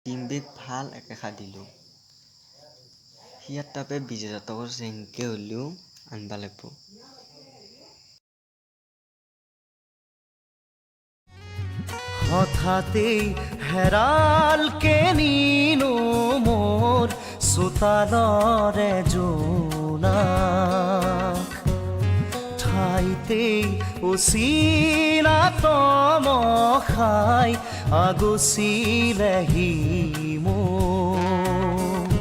ডিম্বেক ভাল একেষা দিলোঁ সিয়াৰ তাপে 20,000 টকাৰ যেনকে হ'লেও আনবা লাগব। হঠাতেই হেৰাল কেনিনো মোৰ চোতালৰে জোনাক ঠাইতেই উচিলা তমখাই আগুচিলেহি মোক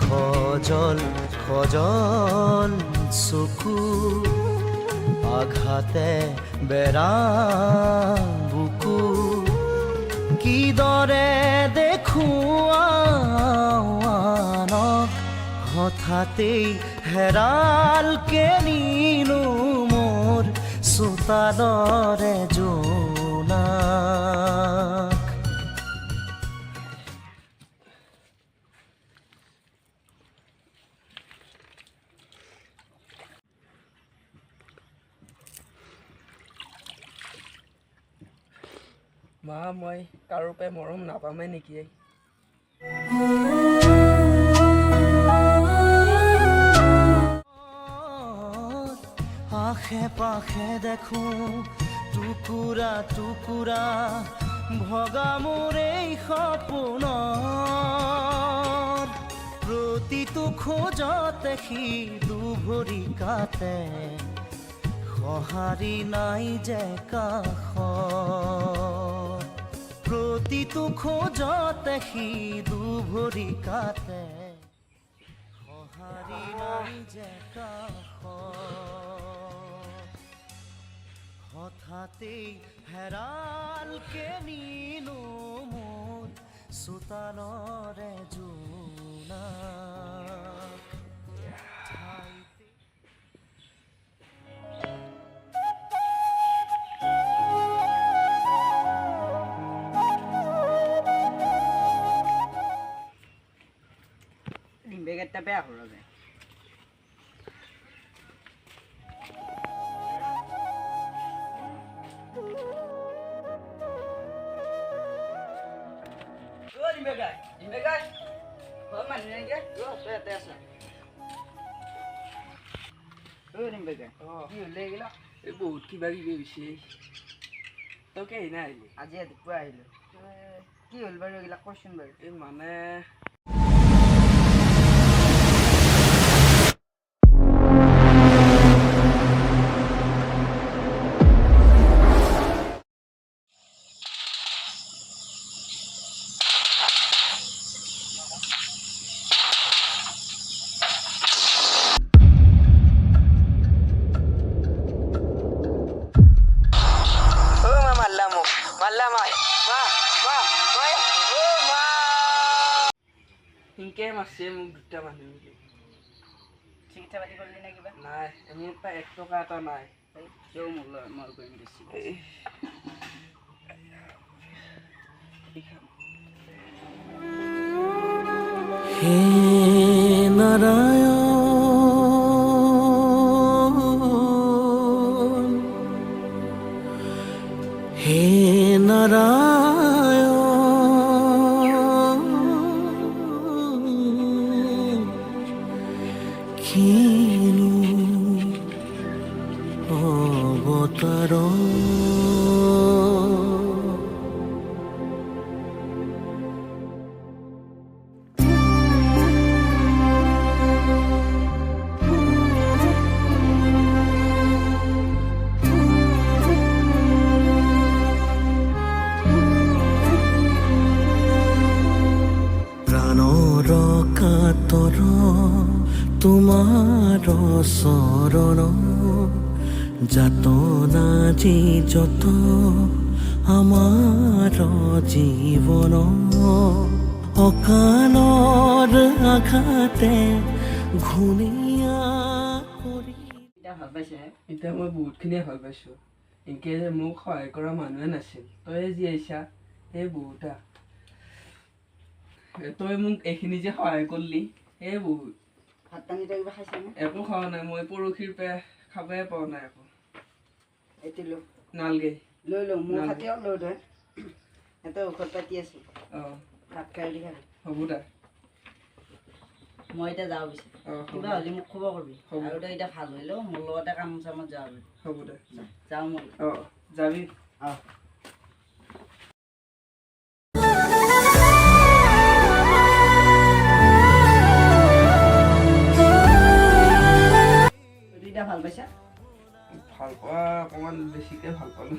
সজল সজল চকু আঘাতে বেৰা বুকু কিদৰে দেখুৱানক হঠাতেই হেৰাল কেনিনো মোৰ চোতালৰে জোনাক মা মই কাৰো পৰাই মৰম নাপামেই নেকি আশে পাশে দেখো টুকুৰা টুকুৰা ভগা মোৰ এই সপোন প্ৰতিটো খোজতে সি দুভৰি কাটে সঁহাৰি নাই যে কাষ প্ৰতিটো খোজতে সি দুভৰি কাটে সঁহাৰি নাই যে কাষ হঠাতেই হেৰাল কেনিনো মোৰ চোতালৰে জোনাক ডিম্বেকেরটা বেয়া হলো যায় বহুত কিবা কিবি হৈছে তই কেহিনা আহিলি আজি ৰাতিপুৱা আহিলো কি হ'ল বাৰু এইবিলাক কচোন বাৰু এই মানে সিনকে মাৰছে মোক দুটা মানুহ মিলি চিকিৎসা পাতি কৰিলি নে কিবা নাই মোৰ পৰা 1 টকা এটা নাই কিয় মই কৰিম বেছি হে নাৰায়ণ হে নাৰায়ণ কিনো অবতাৰ প্ৰাণৰ কাতৰ তোমাৰ শৰণ যাতনা যে যত আমাৰ জীবন অকালৰ আঘাতে ঘূণীয়া কৰি এতিয়া ভাল পাইছে এতিয়া মই বহুতখিনিয়ে ভাল পাইছোঁ এনকে যে মোক সহায় কৰা মানুহে নাছিল তই যি আহিছা সেই বহুতা তই মোক এইখিনি যে সহায় কৰিলি সেই বহুত ভাত পানী তই কিবা খাইছানে একো খোৱা নাই মই পৰহিৰ পৰা খাবই পোৱা নাই একো এইটো লো নালগে লৈ লো মোৰ খাতিও লৈ তই এটা ঔষধ পাতি আছো অঁ ভাত খাই দি খাবি হ'ব দে মই এতিয়া যাওঁ পিছে অঁ হ'ব কিবা হ'লে মোক খবৰ কৰিবি হ'ব। আৰু তই এতিয়া ভাল হৈ লওঁ মোৰ লগতে কাম চামত যাবি হ'ব দে যাওঁ মই অঁ যাবি অঁ তই এতিয়া ভাল পাইছা ভাল পোৱা অকণমান বেছিকৈ ভাল পালোঁ